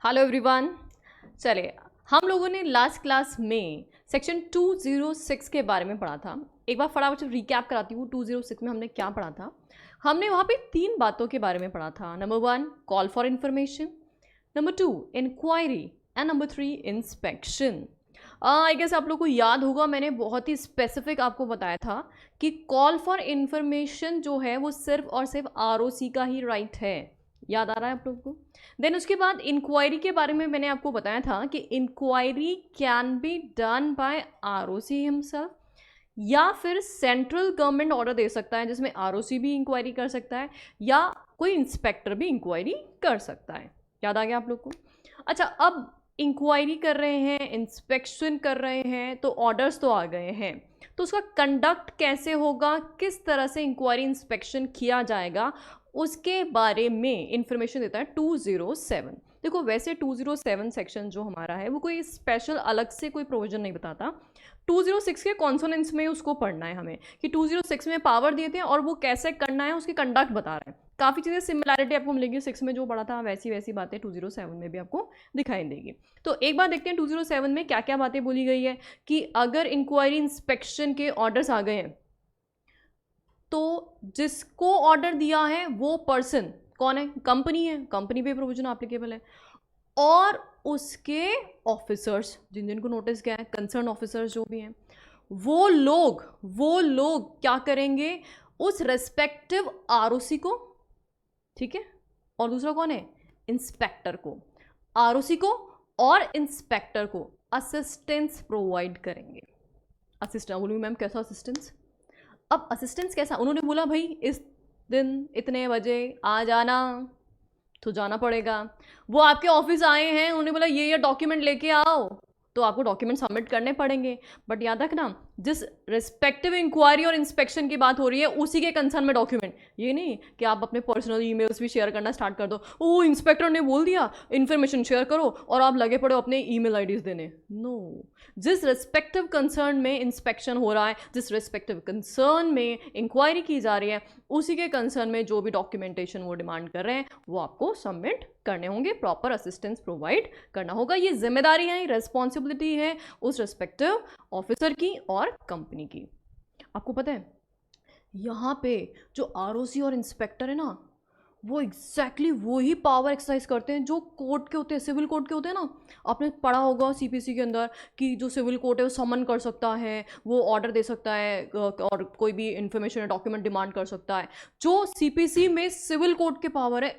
Hello everyone. चलिए, हम लोगों ने लास्ट क्लास में सेक्शन 206 के बारे में पढ़ा था। एक बार फटाफट रिकैप कराती हूँ 206 में हमने क्या पढ़ा था। हमने वहाँ पे 3 बातों के बारे में पढ़ा था। Number 1 call for information, number 2 inquiry and number 3 inspection. I guess आप लोग को याद होगा, मैंने बहुत ही स्पेसिफिक आपको बताया था कि कॉल फॉर इंफॉर्मेशन जो है वो सिर्फ और सिर्फ आरओसी का ही राइट है। याद आ रहा है आप लोग को? देन उसके बाद इंक्वायरी के बारे में मैंने आपको बताया था कि inquiry can be done by ROC himself, या फिर सेंट्रल गवर्नमेंट ऑर्डर दे सकता है जिसमें आरओसी भी इंक्वायरी कर सकता है, या कोई इंस्पेक्टर भी इंक्वायरी कर सकता है। याद आ गया आप लोग को? अच्छा, अब इंक्वायरी कर रहे हैं, इंस्पेक्शन कर रहे हैं, तो ऑर्डर्स तो आ गए हैं, तो उसका कंडक्ट कैसे होगा, किस तरह से इंक्वायरी इंस्पेक्शन किया जाएगा, उसके बारे में इंफॉर्मेशन देता है 207। देखो, वैसे 207 सेक्शन जो हमारा है वो कोई स्पेशल अलग से कोई प्रोविजन नहीं बताता। 206 के कॉन्सोनेंट्स में उसको पढ़ना है हमें कि 206 में पावर दिए थे और वो कैसे करना है, उसके कंडक्ट बता रहे हैं। काफ़ी चीज़ें सिमिलैरिटी आपको मिलेगी, 6 में जो पढ़ा था वैसी वैसी बातें 207 में भी आपको दिखाई देगी। तो एक बार देखते हैं 207 में क्या क्या बातें बोली गई है कि अगर इंक्वायरी इंस्पेक्शन के ऑर्डर्स आ गए हैं तो जिसको ऑर्डर दिया है वो पर्सन कौन है? कंपनी है, कंपनी पे प्रोविजन एप्लीकेबल है। और उसके ऑफिसर्स, जिन जिनको नोटिस किया है, कंसर्न ऑफिसर्स जो भी हैं, वो लोग क्या करेंगे? उस रेस्पेक्टिव आरओसी को, ठीक है, और दूसरा कौन है? इंस्पेक्टर को। आरओसी को और इंस्पेक्टर को असिस्टेंस प्रोवाइड करेंगे। असिस्टेंस बोलूँगी मैम, कैसा असिस्टेंस? अब असिस्टेंस कैसा? उन्होंने बोला भाई इस दिन इतने बजे आ जाना, तो जाना पड़ेगा। वो आपके ऑफिस आए हैं, उन्होंने बोला ये डॉक्यूमेंट लेके आओ, तो आपको डॉक्यूमेंट सबमिट करने पड़ेंगे। बट याद रखना, जिस रिस्पेक्टिव इंक्वायरी और इंस्पेक्शन की बात हो रही है उसी के कंसर्न में डॉक्यूमेंट। ये नहीं कि आप अपने पर्सनल ईमेल्स भी शेयर करना स्टार्ट कर दो, ओ इंस्पेक्टर ने बोल दिया इन्फॉर्मेशन शेयर करो, और आप लगे पड़े अपने ईमेल आईडीज देने। नो, जिस रिस्पेक्टिव कंसर्न में इंस्पेक्शन हो रहा है, जिस रिस्पेक्टिव कंसर्न में इंक्वायरी की जा रही है, उसी के कंसर्न में जो भी डॉक्यूमेंटेशन वो डिमांड कर रहे हैं वो आपको सबमिट करने होंगे, प्रॉपर असिस्टेंस प्रोवाइड करना होगा। ये जिम्मेदारी है, रेस्पॉन्सिबिलिटी है उस रिस्पेक्टिव ऑफिसर की और कंपनी की। आपको पता है यहाँ पे जो आरओसी और इंस्पेक्टर है ना, वो एग्जैक्टली वही पावर एक्सरसाइज करते हैं जो कोर्ट के होते हैं, सिविल कोर्ट के होते हैं ना। आपने पढ़ा होगा सीपीसी के अंदर कि जो सिविल कोर्ट है वो समन कर सकता है, वो ऑर्डर दे सकता है, और कोई भी इंफॉर्मेशन या डॉक्यूमेंट डिमांड कर सकता है। जो सीपीसी में सिविल कोर्ट के पावर है,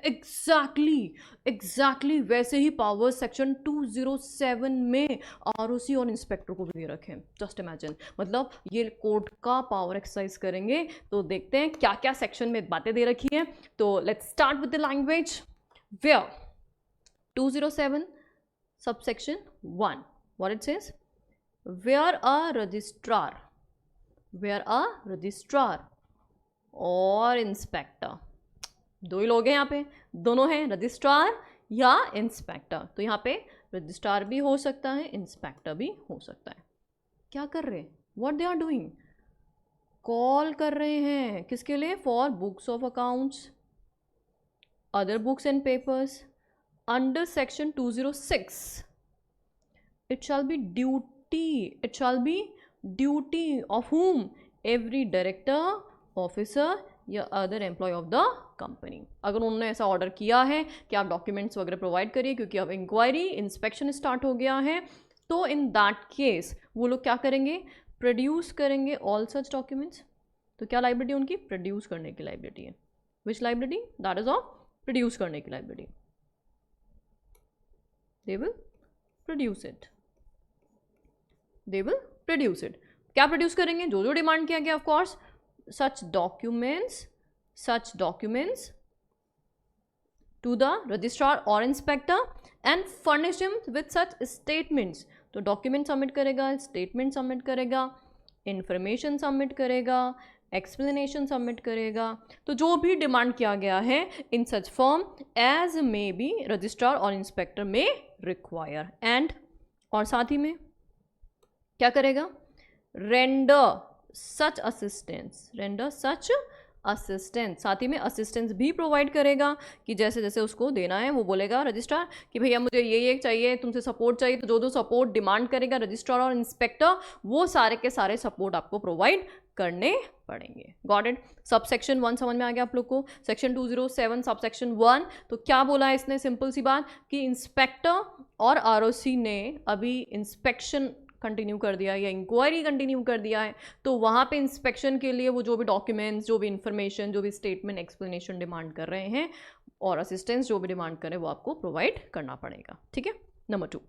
एग्जैक्टली वैसे ही पावर सेक्शन 207 में आरओसी और इंस्पेक्टर को भी दे रखे हैं। जस्ट इमेजिन, मतलब ये कोर्ट का पावर एक्सरसाइज करेंगे। तो देखते हैं क्या क्या सेक्शन में बातें दे रखी हैं। तो let's start with the language, where 207 subsection 1, what it says, where a registrar और इंस्पेक्टर, दो ही लोग हैं यहाँ पे, दोनों हैं, रजिस्ट्रार या इंस्पेक्टर। तो यहाँ पे रजिस्ट्रार भी हो सकता है, इंस्पेक्टर भी हो सकता है। क्या कर रहे हैं? What they are doing? Call कर रहे हैं किसके लिए? For books of accounts, other books and papers under section 206. It shall be duty of whom? Every director, officer या other employee of the company. अगर उन्होंने ऐसा ऑर्डर किया है कि आप डॉक्यूमेंट्स वगैरह प्रोवाइड करिए क्योंकि अब इंक्वायरी इंस्पेक्शन स्टार्ट हो गया है, तो इन दैट केस वो लोग क्या करेंगे? प्रोड्यूस करेंगे ऑल सच डॉक्यूमेंट्स। तो क्या लाइबिलिटी उनकी? प्रोड्यूस करने की लाइबिलिटी है। Which liability? That is of produce करने की library. They will produce it. क्या प्रोड्यूस करेंगे? जो जो डिमांड किया गया, of course such documents to the registrar और inspector and furnish him with such statements. तो डॉक्यूमेंट सबमिट करेगा, स्टेटमेंट सबमिट करेगा, इंफॉर्मेशन सबमिट करेगा, एक्सप्लेनेशन सबमिट करेगा। तो जो भी डिमांड किया गया है in such form as may be registrar और इंस्पेक्टर में रिक्वायर, एंड और साथ ही में क्या करेगा? रेंडर सच असिस्टेंस, साथ ही में असिस्टेंस भी प्रोवाइड करेगा कि जैसे जैसे उसको देना है वो बोलेगा रजिस्ट्रार कि भैया मुझे ये चाहिए, तुमसे सपोर्ट चाहिए, तो जो जो सपोर्ट डिमांड करेगा रजिस्ट्रार और इंस्पेक्टर वो सारे के सारे सपोर्ट आपको प्रोवाइड करने पड़ेंगे। Got it. सब सेक्शन 1 समझ में आ गया आप लोग को। सेक्शन 207 सब सेक्शन 1, तो क्या बोला है इसने, सिंपल सी बात कि इंस्पेक्टर और आरओसी ने अभी इंस्पेक्शन कंटिन्यू कर दिया या इंक्वायरी कंटिन्यू कर दिया है, तो वहाँ पे इंस्पेक्शन के लिए वो जो भी डॉक्यूमेंट्स, जो भी इंफॉर्मेशन, जो भी स्टेटमेंट, एक्सप्लेनेशन डिमांड कर रहे हैं और असिस्टेंस जो भी डिमांड करे वो आपको प्रोवाइड करना पड़ेगा। ठीक है। नंबर 2,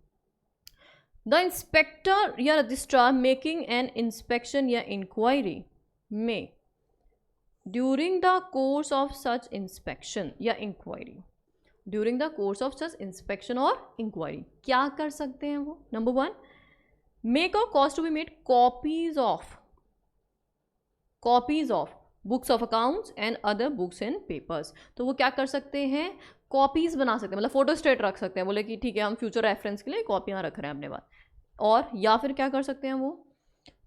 द इंस्पेक्टर या रजिस्ट्रार मेकिंग एन इंस्पेक्शन या इंक्वायरी में during the course of such inspection या inquiry, during the course of such inspection और इंक्वायरी क्या कर सकते हैं वो। नंबर 1, मेक और cause to be made copies of books of accounts and other books and papers. तो वो क्या कर सकते हैं, कॉपीज बना सकते हैं, मतलब फोटोस्टेट रख सकते हैं, बोले कि ठीक है हम फ्यूचर रेफरेंस के लिए कॉपियाँ रख रहे हैं अपने पास। और या फिर क्या कर सकते हैं वो,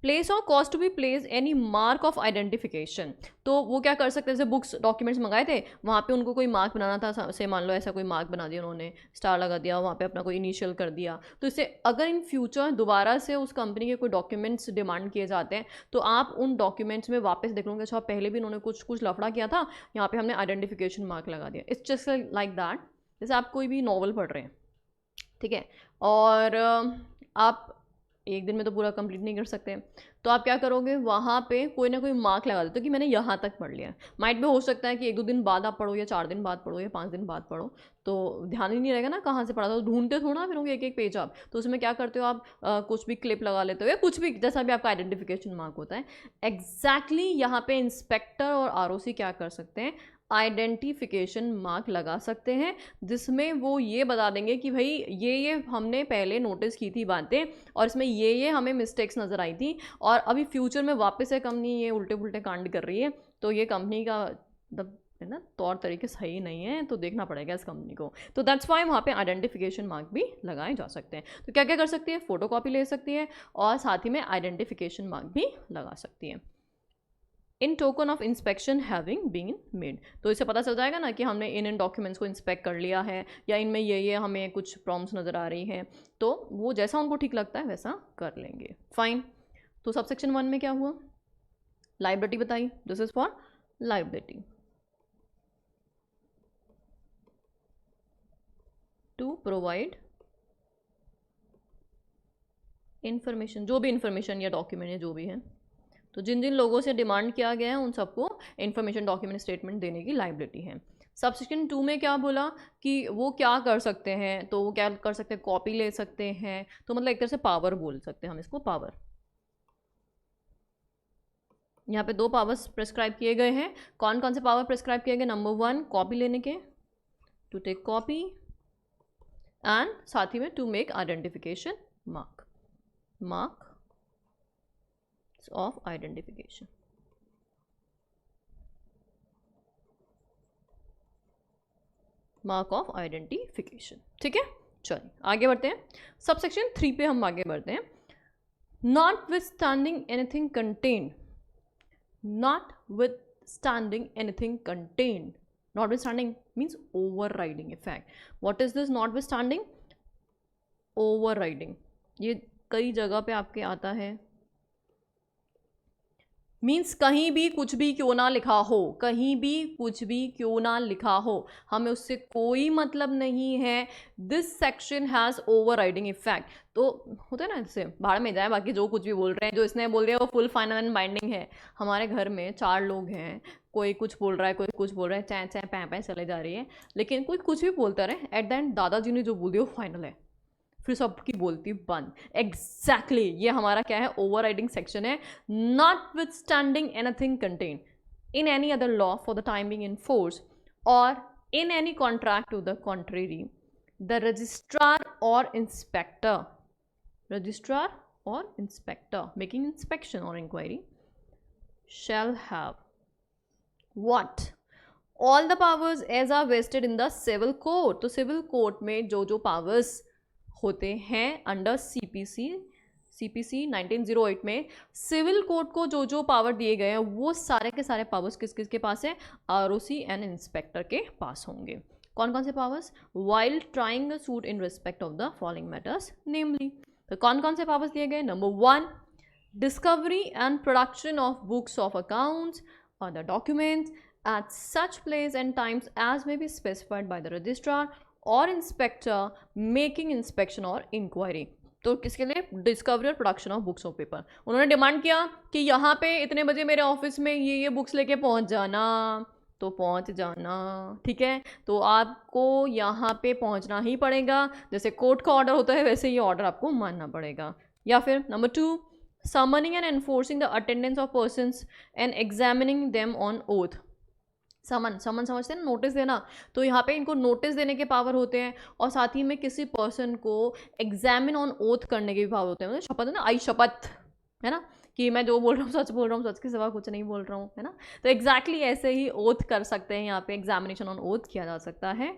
place or cause to be place any mark of identification. तो वो क्या कर सकते हैं, जैसे बुक्स डॉक्यूमेंट्स मंगाए थे वहाँ पे उनको कोई मार्क बनाना था, से मान लो ऐसा कोई मार्क बना दिया उन्होंने, स्टार लगा दिया, वहाँ पे अपना कोई इनिशियल कर दिया, तो इससे अगर इन फ्यूचर दोबारा से उस कंपनी के कोई डॉक्यूमेंट्स डिमांड किए जाते हैं तो आप उन डॉक्यूमेंट्स में वापस देख लोगे अच्छा पहले भी उन्होंने कुछ लफड़ा किया था, यहाँ पर हमने आइडेंटिफिकेशन मार्क लगा दिया। इट्स जस्ट लाइक दैट, जैसे आप कोई भी नॉवल पढ़ रहे हैं, ठीक है, और आप एक दिन में तो पूरा कंप्लीट नहीं कर सकते, तो आप क्या करोगे, वहाँ पे कोई ना कोई मार्क लगा देते हो कि मैंने यहाँ तक पढ़ लिया। माइट भी हो सकता है कि 1-2 दिन बाद आप पढ़ो या 4 दिन बाद पढ़ो या 5 दिन बाद पढ़ो, तो ध्यान ही नहीं रहेगा ना कहाँ से पढ़ा था, तो ढूंढते थोड़ा फिर एक एक पेज आप, तो उसमें क्या करते हो आप कुछ भी क्लिप लगा लेते हो या कुछ भी, जैसा भी आपका आइडेंटिफिकेशन मार्क होता है। एग्जैक्टली यहाँ पे इंस्पेक्टर और आरओसी क्या कर सकते हैं, आइडेंटिफिकेशन मार्क लगा सकते हैं, जिसमें वो ये बता देंगे कि भाई ये हमने पहले नोटिस की थी बातें और इसमें ये हमें मिस्टेक्स नज़र आई थी और अभी फ्यूचर में वापस से कंपनी ये उल्टे पुल्टे कांड कर रही है, तो ये कंपनी का मतलब है ना तौर तरीके सही नहीं है, तो देखना पड़ेगा इस कंपनी को। तो दैट्स वाई वहाँ पे आइडेंटिफिकेशन मार्क भी लगाए जा सकते हैं। तो क्या क्या कर सकती है, फोटो कॉपी ले सकती है और साथ ही में आइडेंटिफिकेशन मार्क भी लगा सकती है। In token of inspection having been made, तो इससे पता चल जाएगा ना कि हमने इन डॉक्यूमेंट्स को इंस्पेक्ट कर लिया है या इनमें ये हमें कुछ प्रॉब्लम्स नज़र आ रही हैं, तो वो जैसा उनको ठीक लगता है वैसा कर लेंगे। फाइन। तो सबसेक्शन 1 में क्या हुआ, लायबिलिटी बताई, this is for liability to provide information, जो भी इंफॉर्मेशन या डॉक्यूमेंट है जो भी है, तो जिन जिन लोगों से डिमांड किया गया है उन सबको इन्फॉर्मेशन डॉक्यूमेंट स्टेटमेंट देने की लायबिलिटी है। सबसेक्शन 2 में क्या बोला कि वो क्या कर सकते हैं, तो वो क्या कर सकते हैं, कॉपी ले सकते हैं, तो मतलब एक तरह से पावर बोल सकते हैं हम इसको, पावर। यहाँ पे 2 पावर्स प्रेस्क्राइब किए गए हैं। कौन कौन से पावर प्रेस्क्राइब किए गए, नंबर 1 कॉपी लेने के, टू टेक कॉपी, एंड साथ ही में to make identification mark of identification. Mark of identification, ठीक है। चलिए आगे बढ़ते हैं, सबसेक्शन 3 पे हम आगे बढ़ते हैं। Not with standing anything contained, not with standing anything contained, not with standing means over riding effect. What is this not with standing, over riding, ये कई जगह पे आपके आता है, मीन्स कहीं भी कुछ भी क्यों ना लिखा हो, कहीं भी कुछ भी क्यों ना लिखा हो, हमें उससे कोई मतलब नहीं है, this section has over riding effect. तो होता है ना, इससे भाड़ में जाए बाकी जो कुछ भी बोल रहे हैं, जो इसने बोल दिया वो फुल फाइनल एंड बाइंडिंग है। हमारे घर में 4 लोग हैं, कोई कुछ बोल रहा है, कोई कुछ बोल रहा है, चाय चाय पैं चले जा रही है, लेकिन कोई कुछ भी बोलता रहे, एट द एंड दादाजी ने जो बोल दिया वो फाइनल है, फिर सबकी बोलती बंद। एग्जैक्टली ये हमारा क्या है, ओवर राइडिंग सेक्शन है। Notwithstanding anything contain in any other law for the time being in force और in any contract to the contrary, the registrar और इंस्पेक्टर मेकिंग इंस्पेक्शन और inquiry shall have what all the powers as are vested in the civil court। तो civil court में जो जो powers होते हैं under CPC CPC 1908 में civil code को जो जो पावर दिए गए हैं वो सारे के सारे पावर्स किस किस के पास है, ROC एंड इंस्पेक्टर के पास होंगे। कौन कौन से powers, while trying a suit in respect of the following matters namely, तो कौन कौन से पावर्स दिए गए, number 1 discovery and production of books of accounts or the documents at such place and times as may be specified by the registrar or inspector making inspection or inquiry। तो किसके लिए, discovery और production of books of paper. उन्होंने demand किया कि यहाँ पे इतने बजे मेरे ऑफिस में ये बुक्स लेके पहुँच जाना, तो पहुँच जाना, ठीक है। तो आपको यहाँ पे पहुँचना ही पड़ेगा, जैसे कोर्ट का ऑर्डर होता है वैसे ये ऑर्डर आपको मानना पड़ेगा। या फिर number 2 summoning and enforcing the attendance of persons and examining them on oath। समन समझते हैं ना, नोटिस देना, तो यहाँ पे इनको नोटिस देने के पावर होते हैं और साथ ही में किसी पर्सन को एग्जामिन ऑन ओथ करने के भी पावर होते हैं, मतलब शपथ है ना, आई शपथ, है ना, कि मैं जो बोल रहा हूँ सच बोल रहा हूँ, सच के सिवा कुछ नहीं बोल रहा हूँ, है ना। तो एग्जैक्टली ऐसे ही ओथ कर सकते हैं, यहाँ पे एग्जामिनेशन ऑन ओथ किया जा सकता है।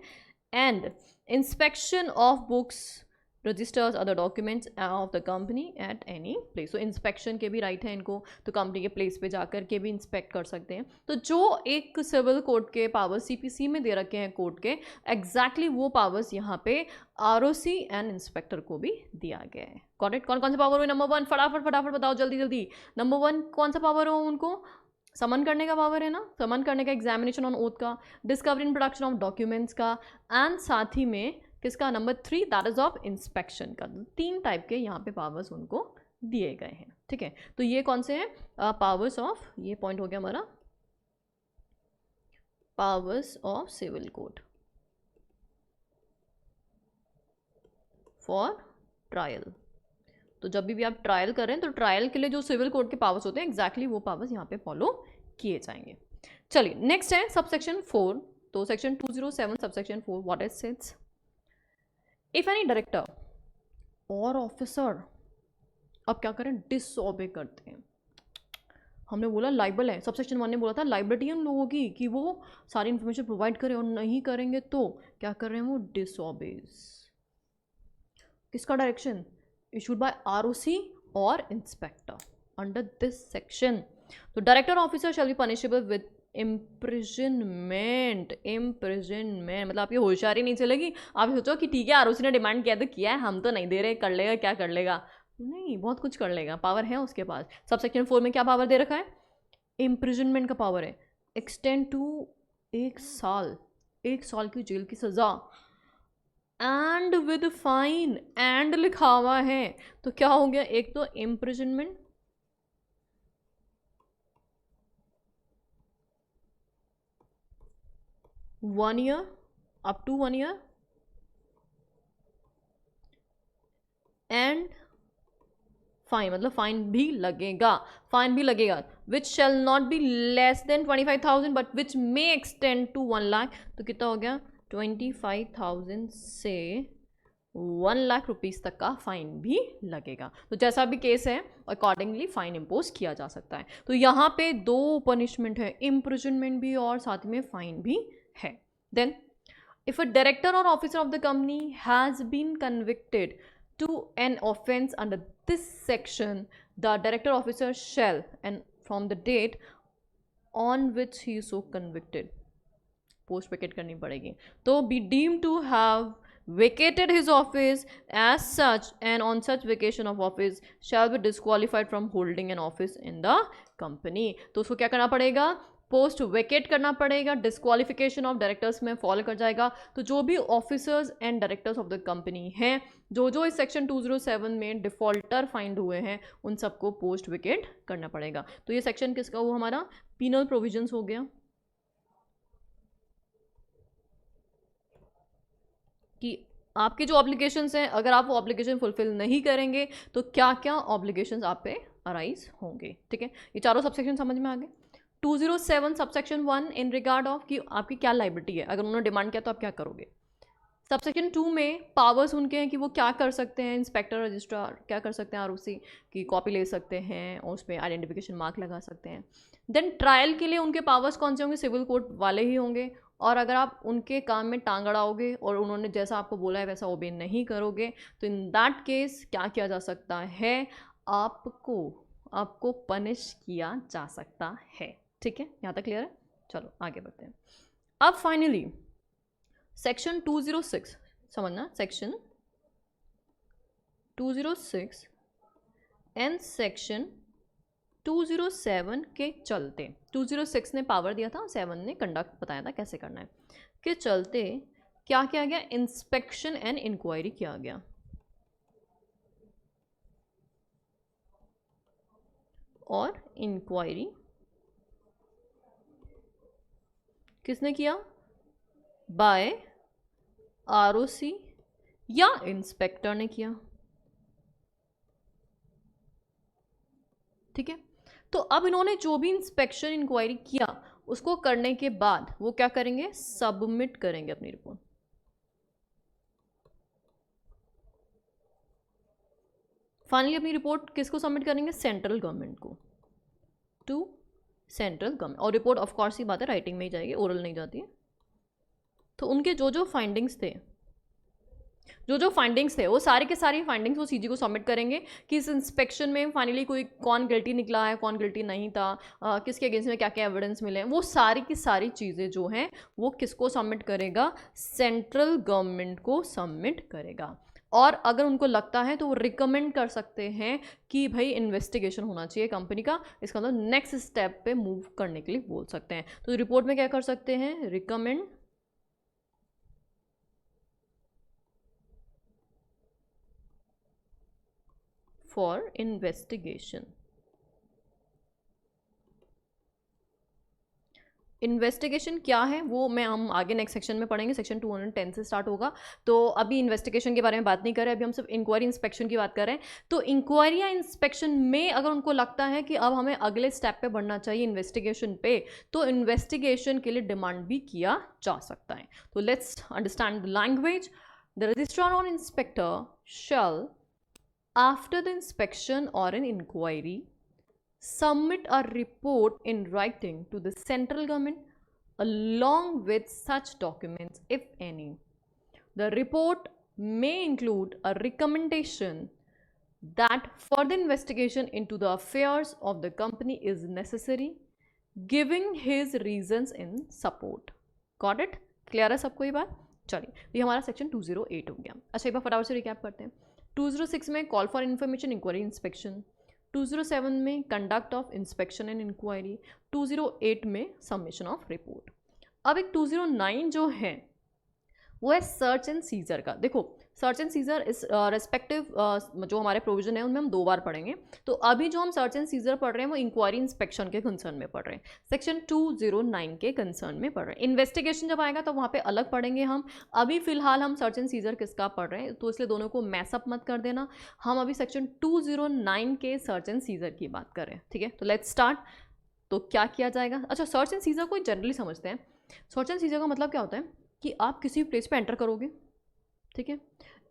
And inspection of books registers other documents of the company at any place. तो इंस्पेक्शन के भी राइट है इनको, तो कंपनी के प्लेस पे जाकर के भी इंस्पेक्ट कर सकते हैं। तो जो एक सिविल कोड के पावर्स CPC में दे रखे हैं कोर्ट के, एग्जैक्टली वो पावर्स यहाँ पे ROC एंड इंस्पेक्टर को भी दिया गया है। करेक्ट, कौन कौन से पावर हुए, नंबर 1 फटाफट फटाफट बताओ जल्दी जल्दी। नंबर 1 कौन सा पावर हो उनको, समन करने का पावर है ना, समन करने का, एग्जामिनेशन ऑन ओथ का, discovery and production of documents का, एंड साथ ही में किसका, number 3 that is of inspection का। 3 टाइप के यहाँ पे पावर्स उनको दिए गए हैं, ठीक है। तो ये कौन से हैं पावर्स ऑफ, ये पॉइंट हो गया हमारा powers of civil code for trial. तो जब भी आप ट्रायल कर रहे हैं तो ट्रायल के लिए जो सिविल कोड के पावर्स होते हैं एग्जैक्टली वो पावर्स यहाँ पे फॉलो किए जाएंगे। चलिए नेक्स्ट है सबसेक्शन 4। तो section 207 subsection 4 what it says, if any director or officer, अब क्या करें, डिसओबे करते हैं। हमने बोला लाइबल है, सबसेक्शन 1 ने बोला था लाइबिलिटी है उन लोगों की कि वो सारी इंफॉर्मेशन प्रोवाइड करें, और नहीं करेंगे तो क्या कर रहे हैं वो, डिसओबेज। किसका डायरेक्शन, इशूड बाय ROC और इंस्पेक्टर अंडर दिस सेक्शन। तो director officer shall be punishable with imprisonment. मतलब आपकी होशियारी नहीं चलेगी, आप सोचो कि ठीक है ROC ने डिमांड किया तो किया है, हम तो नहीं दे रहे, कर लेगा, क्या कर लेगा, नहीं बहुत कुछ कर लेगा, पावर है उसके पास। सबसेक्शन 4 में क्या पावर दे रखा है, इम्प्रिजनमेंट का पावर है, एक्सटेंड टू 1 साल, 1 साल की जेल की सजा, एंड विद फाइन, एंड लिखा हुआ है, तो क्या हो गया, एक तो imprisonment, one year, up to 1 year, and fine, मतलब फाइन भी लगेगा, फाइन भी लगेगा, which shall not be less than 25,000 but which may extend to 1 lakh. तो कितना हो गया, 25,000 से 1 लाख रुपीज़ तक का फाइन भी लगेगा। तो जैसा भी केस है अकॉर्डिंगली फाइन इम्पोज किया जा सकता है। तो यहाँ पे 2 पनिशमेंट है, इम्प्रिजनमेंट भी और साथ में फाइन भी है। Then if a director or officer of the company has been convicted to an offense under this section, the director officer shall, and from the date on which he is so convicted, post vacate करनी पड़ेगी, तो be deemed to have vacated his office as such, and on such vacation of office shall be disqualified from holding an office in the company। तो उसको क्या करना पड़ेगा, post vacate करना पड़ेगा, डिस्क्वालिफिकेशन ऑफ डायरेक्टर्स में फॉल कर जाएगा। तो जो भी officers and directors of the company हैं, जो इस सेक्शन 207 में डिफॉल्टर फाइंड हुए हैं, उन सबको पोस्ट वेकेट करना पड़ेगा। तो ये सेक्शन किसका हुआ, हमारा पीनल प्रोविजंस हो गया, कि आपके जो ऑब्लिगेशंस हैं, अगर आप वो ऑब्लिगेशन फुलफिल नहीं करेंगे तो क्या क्या ऑब्लिगेशंस आप पे अराइज होंगे, ठीक है। ये चारों सबसेक्शन समझ में आ गए। 207 सबसेक्शन 1 इन रिगार्ड ऑफ कि आपकी क्या लाइबिलिटी है, अगर उन्होंने डिमांड किया तो आप क्या करोगे। सबसेक्शन 2 में पावर्स उनके हैं कि वो क्या कर सकते हैं, इंस्पेक्टर रजिस्ट्रार क्या कर सकते हैं, ROC की कॉपी ले सकते हैं और उस पर आइडेंटिफिकेशन मार्क लगा सकते हैं। देन ट्रायल के लिए उनके पावर्स कौन से होंगे, सिविल कोर्ट वाले ही होंगे, और अगर आप उनके काम में टांग अड़ाओगे और उन्होंने जैसा आपको बोला है वैसा ओबे नहीं करोगे तो इन दैट केस क्या किया जा सकता है, आपको पनिश किया जा सकता है। ठीक है, यहाँ तक क्लियर है? चलो आगे बढ़ते हैं। अब फाइनली सेक्शन 206 समझना, सेक्शन 206 एंड सेक्शन 207 के चलते, 206 ने पावर दिया था, 7 ने कंडक्ट बताया था कैसे करना है, के चलते क्या किया गया? इंस्पेक्शन एंड इंक्वायरी किया गया। और इंक्वायरी किसने किया? बाय आरओसी या इंस्पेक्टर ने किया। ठीक है, तो अब इन्होंने जो भी इंस्पेक्शन इंक्वायरी किया उसको करने के बाद वो क्या करेंगे? सबमिट करेंगे अपनी रिपोर्ट। फाइनली अपनी रिपोर्ट किसको सबमिट करेंगे? सेंट्रल गवर्नमेंट को, टू सेंट्रल गवर्नमेंट। और रिपोर्ट ऑफ कोर्स ही बात है राइटिंग में ही जाएगी, ओरल नहीं जाती है। तो उनके जो फाइंडिंग्स थे वो सारे के सारी फाइंडिंग्स वो सीजी को सबमिट करेंगे कि इस इंस्पेक्शन में फाइनली कौन गिल्टी निकला है, कौन गिल्टी नहीं था, किसके अगेंस्ट में क्या क्या एविडेंस मिले हैं, वो सारी की सारी चीज़ें जो हैं वो किसको सबमिट करेगा? सेंट्रल गवर्नमेंट को सबमिट करेगा। और अगर उनको लगता है तो वो रिकमेंड कर सकते हैं कि भाई इन्वेस्टिगेशन होना चाहिए कंपनी का, इसका मतलब नेक्स्ट स्टेप पे मूव करने के लिए बोल सकते हैं। तो रिपोर्ट में क्या कर सकते हैं? Recommend for investigation. इन्वेस्टिगेशन क्या है वो हम आगे नेक्स्ट सेक्शन में पढ़ेंगे, सेक्शन 210 से स्टार्ट होगा। तो अभी इन्वेस्टिगेशन के बारे में बात नहीं कर रहे, अभी हम सिर्फ इंक्वायरी इंस्पेक्शन की बात कर रहे हैं। तो इंक्वायरी या इंस्पेक्शन में अगर उनको लगता है कि अब हमें अगले स्टेप पे बढ़ना चाहिए इन्वेस्टिगेशन पे, तो इन्वेस्टिगेशन के लिए डिमांड भी किया जा सकता है। तो let's understand the language. The registrar और inspector shall after the inspection और an inquiry submit a report in writing to the central government along with such documents if any. The report may include a recommendation that further investigation into the affairs of the company is necessary, giving his reasons in support. Got it? Clear है सबको ये बात? चलिए, ये हमारा section 208 हो गया। अच्छा, एक बार फटाफट से रिकैप करते हैं। 206 में call for information, inquiry, inspection. 207 में conduct of inspection and inquiry. 208 में सबमिशन ऑफ रिपोर्ट। अब एक 209 जो है वो है सर्च एंड सीजर का। देखो, सर्च एंड सीजर इस रेस्पेक्टिव जो हमारे प्रोविजन है उनमें हम 2 बार पढ़ेंगे। तो अभी जो हम सर्च एंड सीजर पढ़ रहे हैं वो इंक्वायरी इंस्पेक्शन के कंसर्न में पढ़ रहे हैं, सेक्शन 209 के कंसर्न में पढ़ रहे हैं। इन्वेस्टिगेशन जब आएगा तो वहाँ पे अलग पढ़ेंगे हम। अभी फिलहाल हम सर्च एंड सीजर किसका पढ़ रहे हैं, तो इसलिए दोनों को मैसअप मत कर देना। हम अभी सेक्शन 209 के सर्च एंड सीजर की बात कर रहे हैं। ठीक है, तो लेट्स स्टार्ट। तो क्या किया जाएगा? अच्छा, सर्च एंड सीजर को जनरली समझते हैं। सर्च एंड सीजर का मतलब क्या होता है कि आप किसी प्लेस पे एंटर करोगे, ठीक है,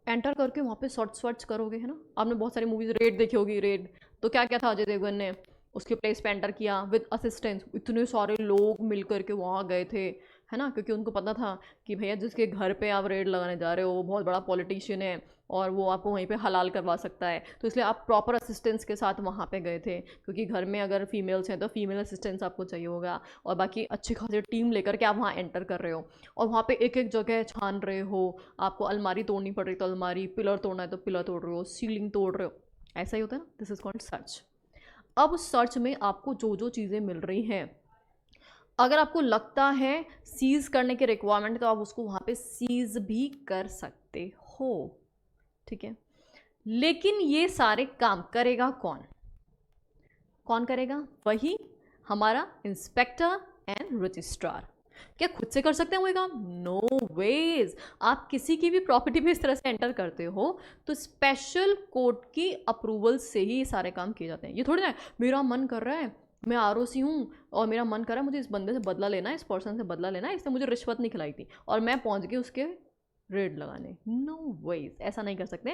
एंटर करके वहाँ पे सर्च करोगे, है ना। आपने बहुत सारी मूवीज रेड देखी होगी। रेड तो क्या क्या था, अजय देवगन ने उसके प्लेस पे एंटर किया विद असिस्टेंस, इतने सारे लोग मिल करके वहाँ गए थे, है ना, क्योंकि उनको पता था कि भैया जिसके घर पे आप रेड लगाने जा रहे हो वो बहुत बड़ा पॉलिटिशियन है और वो आपको वहीं पे हलाल करवा सकता है। तो इसलिए आप प्रॉपर असिस्टेंस के साथ वहाँ पे गए थे, क्योंकि घर में अगर फीमेल्स हैं तो फीमेल असिस्टेंस आपको चाहिए होगा, और बाकी अच्छी खासी टीम लेकर के आप वहाँ एंटर कर रहे हो और वहाँ पे एक एक जगह छान रहे हो। आपको अलमारी तोड़नी पड़ रही तो अलमारी, पिलर तोड़ना है तो पिलर तोड़ रहे हो, सीलिंग तोड़ रहे हो, ऐसा ही होता है ना। This is called search. अब उस सर्च में आपको जो जो चीज़ें मिल रही हैं, अगर आपको लगता है सीज करने के रिक्वायरमेंट है तो आप उसको वहाँ पे सीज भी कर सकते हो, ठीक है। लेकिन ये सारे काम करेगा कौन? कौन करेगा? वही हमारा इंस्पेक्टर एंड रजिस्ट्रार। क्या खुद से कर सकते हैं वो काम? No ways. आप किसी की भी प्रॉपर्टी पे इस तरह से एंटर करते हो तो स्पेशल कोर्ट की अप्रूवल से ही ये सारे काम किए जाते हैं। ये थोड़ी ना मेरा मन कर रहा है, मैं आरओसी हूँ और मेरा मन कर रहा है मुझे इस बंदे से बदला लेना है, इस पर्सन से बदला लेना है, इसने मुझे रिश्वत नहीं खिलाई थी और मैं पहुँच गई उसके रेड लगाने। नो वेज, ऐसा नहीं कर सकते।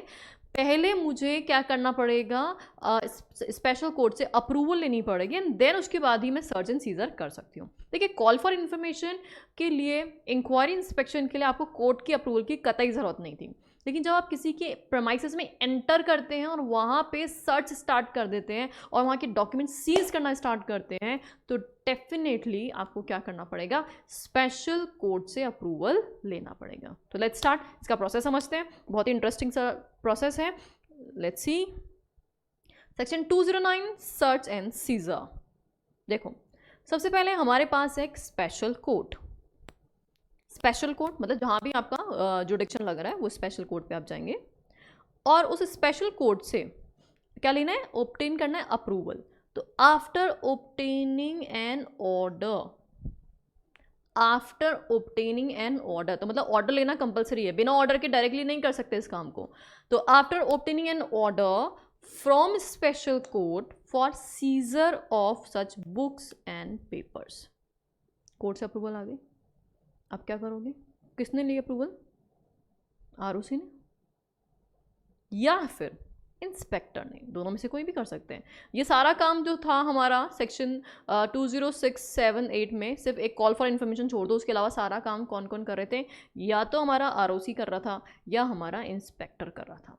पहले मुझे क्या करना पड़ेगा? स्पेशल कोर्ट से अप्रूवल लेनी पड़ेगी एंड देन उसके बाद ही मैं सर्च एंड सीजर कर सकती हूँ। देखिए, कॉल फॉर इन्फॉर्मेशन के लिए, इंक्वायरी इंस्पेक्शन के लिए आपको कोर्ट की अप्रूवल की कतई ज़रूरत नहीं थी, लेकिन जब आप किसी के प्रेमाइसेस में एंटर करते हैं और वहाँ पे सर्च स्टार्ट कर देते हैं और वहाँ के डॉक्यूमेंट सीज करना स्टार्ट करते हैं, तो डेफिनेटली आपको क्या करना पड़ेगा, स्पेशल कोर्ट से अप्रूवल लेना पड़ेगा। तो लेट्स स्टार्ट, इसका प्रोसेस समझते हैं, बहुत ही इंटरेस्टिंग सा प्रोसेस है। Let's see section 209 search and seizure. देखो सबसे पहले हमारे पास है एक स्पेशल कोर्ट। स्पेशल कोर्ट मतलब जहाँ भी आपका जुडिक्शन लग रहा है वो स्पेशल कोर्ट पे आप जाएंगे और उस स्पेशल कोर्ट से क्या लेना है, ऑब्टेन करना है अप्रूवल। तो after obtaining an order, after obtaining an order, तो मतलब ऑर्डर लेना कंपलसरी है, बिना ऑर्डर के डायरेक्टली नहीं कर सकते इस काम को। तो after obtaining an order from special court for seizure of such books and papers, court से अप्रूवल आ गई। अब क्या करोगे, किसने ली अप्रूवल, आरओसी ने या फिर इंस्पेक्टर ने, दोनों में से कोई भी कर सकते हैं। ये सारा काम जो था हमारा सेक्शन 20678 में, सिर्फ एक कॉल फॉर इन्फॉर्मेशन छोड़ दो, उसके अलावा सारा काम कौन कौन कर रहे थे, या तो हमारा आरओसी कर रहा था या हमारा इंस्पेक्टर कर रहा था।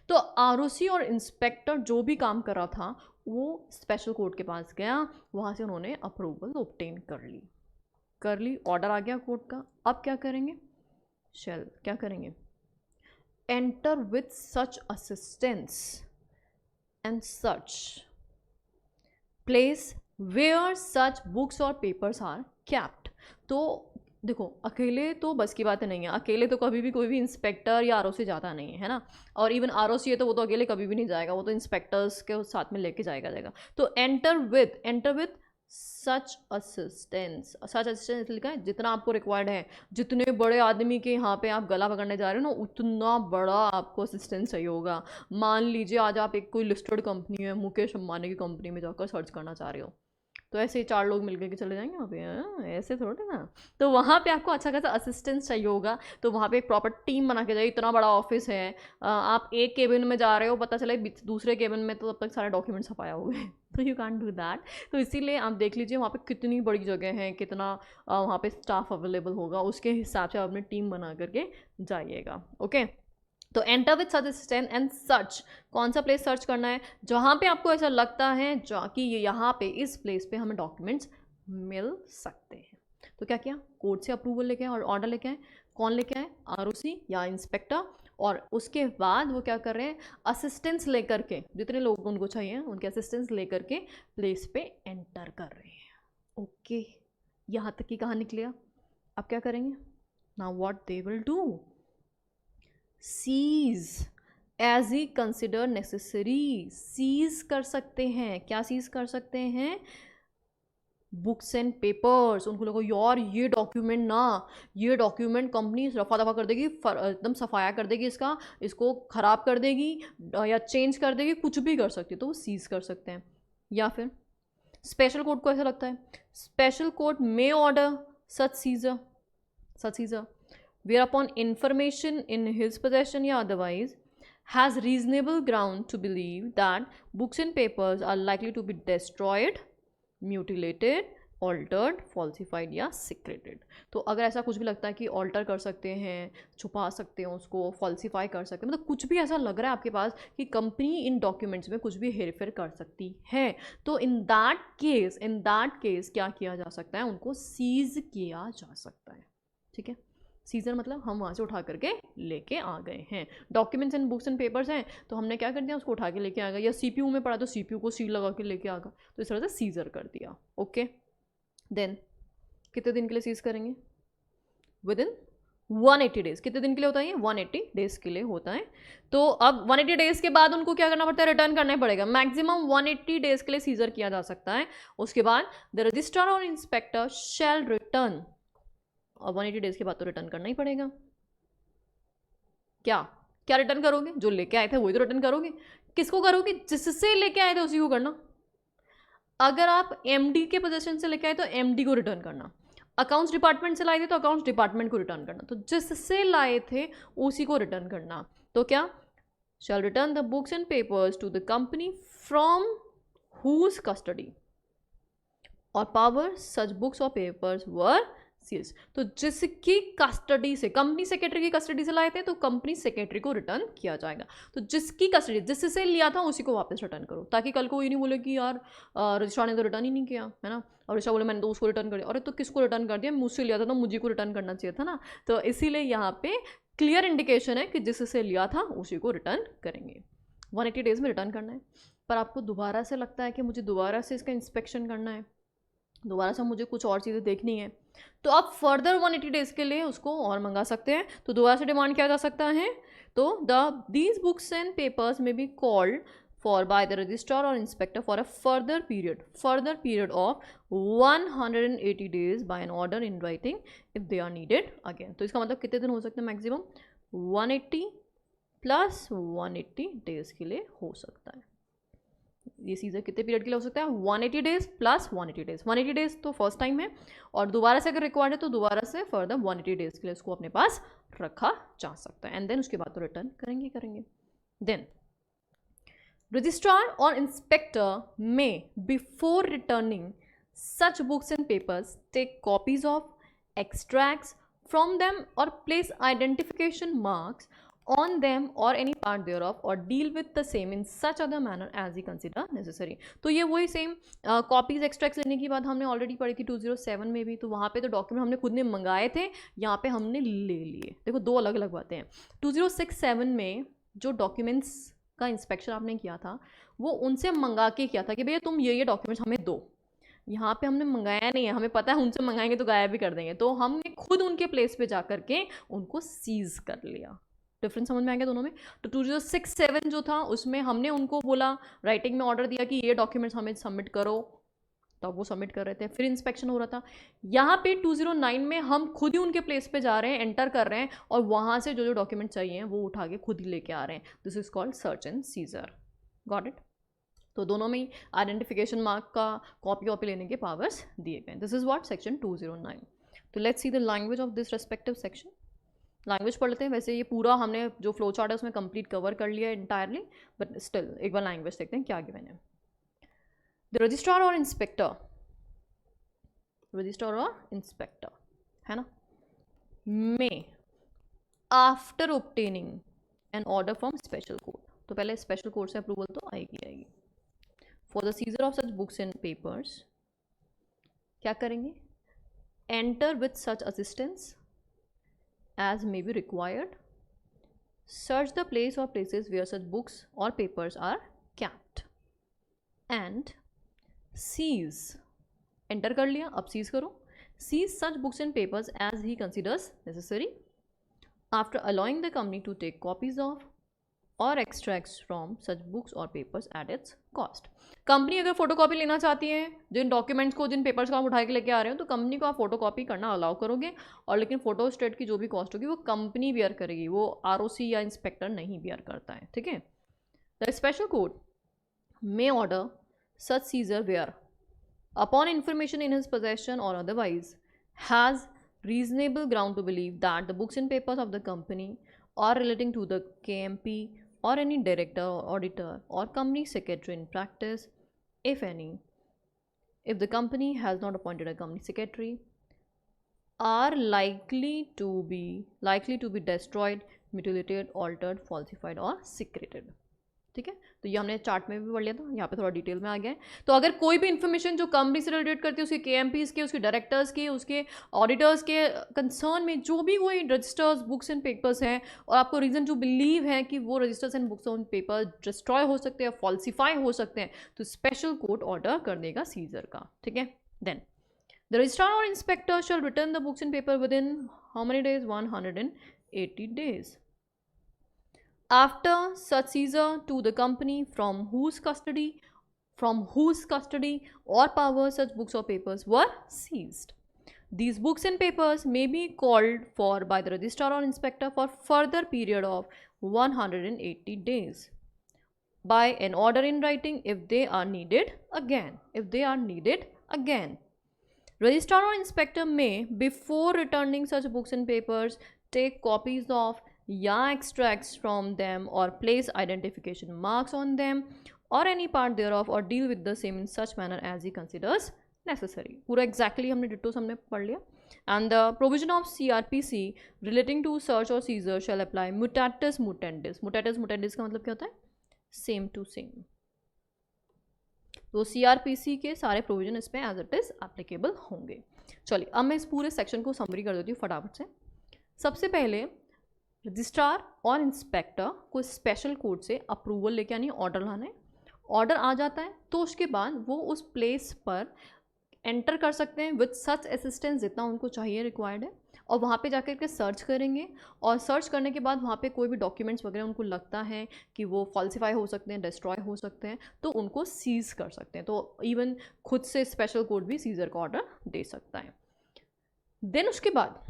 तो आरओसी और इंस्पेक्टर जो भी काम कर रहा था वो स्पेशल कोर्ट के पास गया, वहाँ से उन्होंने अप्रूवल ऑब्टेन कर ली, ऑर्डर आ गया कोर्ट का। अब क्या करेंगे, क्या करेंगे, enter with such assistance and such place where such books और पेपर्स आर कैप्ट। तो देखो अकेले तो बस की बात नहीं है, अकेले तो कभी भी कोई भी इंस्पेक्टर या आरओसी जाता नहीं है ना, और इवन आरओसी है तो वो तो अकेले कभी भी नहीं जाएगा, वो तो इंस्पेक्टर्स के साथ में लेके जाएगा। तो enter with such assistance, such assistance लिखा है जितना आपको रिक्वायर्ड है, जितने बड़े आदमी के यहाँ पे आप गला पकड़ने जा रहे हो ना उतना बड़ा आपको असिस्टेंस चाहिए होगा। मान लीजिए आज आप एक कोई लिस्टेड कंपनी है, मुकेश अंबानी की कंपनी में जाकर सर्च करना चाह रहे हो, तो ऐसे ही 4 लोग मिलकर के चले जाएंगे वहाँ पे, ऐसे थोड़े ना। तो वहाँ पे आपको अच्छा खासा असिस्टेंस चाहिए होगा, तो वहाँ पे एक प्रॉपर टीम बना के जाइए। इतना बड़ा ऑफिस है, आप एक केबिन में जा रहे हो, पता चले दूसरे केबिन में तो तब तक सारे डॉक्यूमेंट छपाया हो गए, तो यू कैन डू दैट। तो इसीलिए आप देख लीजिए वहाँ पे कितनी बड़ी जगह है, कितना वहाँ पे स्टाफ अवेलेबल होगा, उसके हिसाब से आप अपनी टीम बना करके जाइएगा। ओके, तो enter with such assistant and search, कौन सा प्लेस सर्च करना है, जहाँ पे आपको ऐसा लगता है कि यहाँ पे इस प्लेस पे हमें डॉक्यूमेंट्स मिल सकते हैं। तो क्या किया, कोर्ट से अप्रूवल लेके आए और ऑर्डर लेके आए। कौन लेके आए, आरओसी या इंस्पेक्टर, और उसके बाद वो क्या कर रहे हैं, असिस्टेंस लेकर के, जितने लोग उनको चाहिए उनके असिस्टेंस लेकर के प्लेस पे एंटर कर रहे हैं। ओके, यहाँ तक की कहानी क्लियर। अब क्या करेंगे, now what they will do, seize as he consider necessary, seize कर सकते हैं। क्या सीज कर सकते हैं, बुक्स एंड पेपर्स। उनको लगा यार ये डॉक्यूमेंट कंपनी रफा दफा कर देगी, एकदम सफाया कर देगी, इसको ख़राब कर देगी या चेंज कर देगी, कुछ भी कर सकती है, तो वो सीज कर सकते हैं। या फिर स्पेशल कोर्ट को ऐसा लगता है, स्पेशल कोर्ट में order such seizure whereupon information in his possession या otherwise has reasonable ground to believe that books and papers are likely to be destroyed, mutilated, altered, falsified या secreted। तो अगर ऐसा कुछ भी लगता है कि ऑल्टर कर सकते हैं, छुपा सकते हैं उसको, फॉल्सीफाई कर सकते हैं, मतलब कुछ भी ऐसा लग रहा है आपके पास कि कंपनी इन डॉक्यूमेंट्स में कुछ भी हेरफेर कर सकती है, तो इन दैट केस क्या किया जा सकता है, उनको सीज किया जा सकता है। ठीक है, सीजर मतलब हम वहाँ से उठा करके लेके आ गए हैं। Documents and books and papers हैं तो हमने क्या कर दिया, उसको उठा के लेके आ गए, या सीपीयू में पड़ा तो सीपीयू को सील लगा के लेके आ गया, तो इस तरह से सीजर कर दिया। ओके, देन कितने दिन के लिए सीज करेंगे, विद इन 180 डेज। कितने दिन के लिए होता है ये, 180 डेज के लिए होता है। तो अब 180 डेज के बाद उनको क्या करना पड़ता है, रिटर्न करना पड़ेगा। मैक्सिमम 180 डेज के लिए सीजर किया जा सकता है। उसके बाद द रजिस्ट्रार और इंस्पेक्टर शैल रिटर्न, और 180 डेज के बाद तो रिटर्न करना ही पड़ेगा। क्या रिटर्न करोगे, जो लेके आए थे वही तो रिटर्न करोगे। किसको करोगे, जिससे लेके आए थे उसी को करना। अगर आप एमडी के पोजीशन से लेके आए तो एमडी को रिटर्न करना, अकाउंट्स डिपार्टमेंट से लाए थे तो अकाउंट्स डिपार्टमेंट को रिटर्न करना, तो जिससे लाए थे उसी को रिटर्न करना। तो क्या, shall return the books and papers to the company from whose custody और पावर सच बुक्स और पेपर्स वर सील्स। तो जिसकी कस्टडी से, कंपनी सेक्रेटरी की कस्टडी से लाए थे तो कंपनी सेक्रेटरी को रिटर्न किया जाएगा। तो जिसकी कस्टडी, जिससे लिया था उसी को वापस रिटर्न करो, ताकि कल को ये नहीं बोले कि यार रजिस्ट्रार ने तो रिटर्न ही नहीं किया, है ना, और रजिस्ट्रार बोले मैंने तो उसको रिटर्न कर दिया। अरे तो किसको रिटर्न कर दिया, मुझसे लिया था तो मुझे को रिटर्न करना चाहिए था ना। तो इसीलिए यहाँ पे क्लियर इंडिकेशन है कि जिससे लिया था उसी को रिटर्न करेंगे। 180 डेज में रिटर्न करना है। पर आपको दोबारा से लगता है कि मुझे दोबारा से इसका इंस्पेक्शन करना है, दोबारा से मुझे कुछ और चीज़ें देखनी है, तो आप फर्दर 180 डेज के लिए उसको और मंगा सकते हैं। तो दोबारा से डिमांड किया जा सकता है। तो दीज बुक्स एंड पेपर्स में be called for by the registrar or inspector for a further period of 180 days by an order in writing if they are needed again। तो इसका मतलब कितने दिन हो सकते हैं, मैक्सिमम 180 प्लस 180 डेज के लिए हो सकता है। ये सीजर कितने पीरियड के लिए हो सकता है, 180 डेज प्लस 180 डेज। 180 डेज तो फर्स्ट टाइम है, और दोबारा से अगर रिक्वायर्ड है तो दोबारा से फर्दर 180 डेज के लिए उसको अपने पास रखा जा सकता है। एंड देन उसके बाद तो रिटर्न करेंगे। Then registrar or inspector may, before returning such books and papers, take copies of, extracts from them or place identification marks on them or any part thereof or deal with the same in such other manner as he consider necessary। तो ये वही same copies extracts लेने की बात हमने already पढ़ी थी 207 में भी। तो वहाँ पे तो डॉक्यूमेंट हमने खुद ने मंगाए थे, यहाँ पे हमने ले लिए। देखो दो अलग अलग बातें हैं। 2067 में जो डॉक्यूमेंट्स का इंस्पेक्शन आपने किया था वो उनसे मंगा के किया था कि भैया तुम ये डॉक्यूमेंट्स हमें दो। यहाँ पे हमने मंगाया नहीं है, हमें पता है उनसे मंगाएंगे तो गायब भी कर देंगे, तो हमने खुद उनके प्लेस पे जा करके उनको सीज कर लिया। डिफरेंस समझ में आ गया दोनों में। तो 2067 जो था उसमें हमने उनको बोला, राइटिंग में ऑर्डर दिया कि ये डॉक्यूमेंट्स हमें सबमिट करो, तब वो सबमिट कर रहे थे, फिर इंस्पेक्शन हो रहा था। यहाँ पे 209 में हम खुद ही उनके प्लेस पे जा रहे हैं, एंटर कर रहे हैं, और वहाँ से जो जो डॉक्यूमेंट चाहिए वो उठा के खुद ही लेके आ रहे हैं। This is called search and scissor. Got it. तो दोनों में ही आइडेंटिफिकेशन मार्क का कॉपी लेने के पावर्स दिए गए। This is what section 209। तो let's see the language of this respective section. Language पढ़ लेते हैं। वैसे ये पूरा हमने जो फ्लो चार्ट है उसमें कंप्लीट कवर कर लिया है इंटायरली, बट स्टिल एक बार लैंग्वेज देखते हैं क्या गिवन है। The registrar or inspector है ना, may after obtaining an order from special court, तो पहले स्पेशल कोर्ट से अप्रूवल तो आएगी। For the seizure of such books and papers क्या करेंगे, enter with such assistance as may be required, search the place or places where such books or papers are kept, and seize, enter कर लिया, अब seize करो, seize such books and papers as he considers necessary after allowing the company to take copies of or extracts from such books or papers at its cost। Company अगर photocopy लेना चाहती है जिन documents को, जिन papers को आप उठा के लेके आ रहे हो, तो कंपनी को आप फोटोकॉपी करना अलाउ करोगे, और लेकिन फोटो स्टेट की जो भी कॉस्ट होगी वो कंपनी बियर करेगी, वो आरओसी या इंस्पेक्टर नहीं बियर करता है। ठीक है। The special court may order such seizure where upon information in his possession और otherwise has reasonable ground to believe that the books and papers of the company or relating to the KMP or any director or auditor or company secretary in practice, if any, if the company has not appointed a company secretary, are likely to be destroyed, mutilated, altered, falsified or secreted। ठीक है। तो ये हमने chart में भी पढ़ लिया था, यहाँ पे थोड़ा डिटेल में आ गया है। तो अगर कोई भी इन्फॉर्मेशन जो कंपनी से रिलेटेड करती है, उसके KMPs के, उसके डायरेक्टर्स के, उसके ऑडिटर्स के कंसर्न में जो भी कोई रजिस्टर्स, बुक्स एंड पेपर्स हैं, और आपको रीज़न जो बिलीव है कि वो registers and books and paper destroy हो सकते हैं, फॉल्सीफाई हो सकते हैं, तो स्पेशल कोर्ट ऑर्डर कर देगा सीजर का। ठीक है। देन द रजिस्ट्रार और inspector shall return the books and paper within how many days, 180 days after such seizure to the company from whose custody or power such books or papers were seized. These books and papers may be called for by the registrar or inspector for further period of 180 days by an order in writing if they are needed again. Registrar or inspector may, before returning such books and papers, take copies of या extracts from them or place identification marks on them or any part thereof or deal with the same in such manner as he considers necessary। पूरा exactly हमने ditto हमने पढ़ लिया। And the provision of CRPC relating to search और seizure shall apply mutatis mutandis. Mutatis mutandis का मतलब क्या होता है? Same to same. तो CRPC के सारे प्रोविजन इसमें एज इट इज एप्लीकेबल होंगे। चलिए अब मैं इस पूरे सेक्शन को समरी कर देती हूँ फटाफट से। सबसे पहले रजिस्ट्रार और इंस्पेक्टर को स्पेशल कोर्ट से अप्रूवल लेके आनी, ऑर्डर लाना है। ऑर्डर आ जाता है तो उसके बाद वो उस प्लेस पर एंटर कर सकते हैं विद सच असिस्टेंस जितना उनको चाहिए, रिक्वायर्ड है, और वहाँ पे जाकर के सर्च करेंगे। और सर्च करने के बाद वहाँ पे कोई भी डॉक्यूमेंट्स वगैरह उनको लगता है कि वो फॉल्सिफाई हो सकते हैं, डिस्ट्रॉय हो सकते हैं, तो उनको सीज़ कर सकते हैं। तो इवन खुद से स्पेशल कोर्ट भी सीज़र का ऑर्डर दे सकता है। देन उसके बाद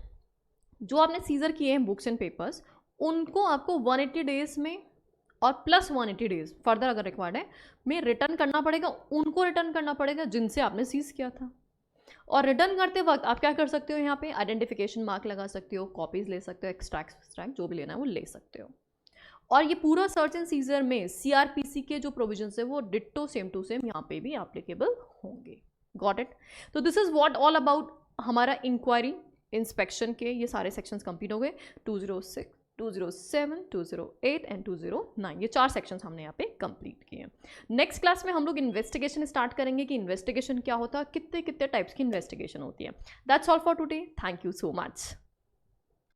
जो आपने सीज़र किए हैं बुक्स एंड पेपर्स, उनको आपको 180 डेज़ में और प्लस 180 डेज़ फर्दर अगर रिक्वायर्ड है में रिटर्न करना पड़ेगा। उनको रिटर्न करना पड़ेगा जिनसे आपने सीज़ किया था। और रिटर्न करते वक्त आप क्या कर सकते हो, यहाँ पे आइडेंटिफिकेशन मार्क लगा सकते हो, कॉपीज़ ले सकते हो, एक्सट्रैक्ट जो भी लेना है वो ले सकते हो। और ये पूरा सर्च एंड सीजर में CRPC के जो प्रोविजंस है वो डिट्टो सेम टू सेम यहाँ पे भी एप्लीकेबल होंगे। Got it? तो this is what all about हमारा इंक्वायरी इंस्पेक्शन के ये सारे सेक्शंस कंप्लीट हो गए। 206, 207, 208 एंड 209 ये 4 सेक्शंस हमने यहाँ पे कंप्लीट किए हैं। नेक्स्ट क्लास में हम लोग इन्वेस्टिगेशन स्टार्ट करेंगे कि इन्वेस्टिगेशन क्या होता है, कितने कितने टाइप्स की इन्वेस्टिगेशन होती है। That's all for today. Thank you so much.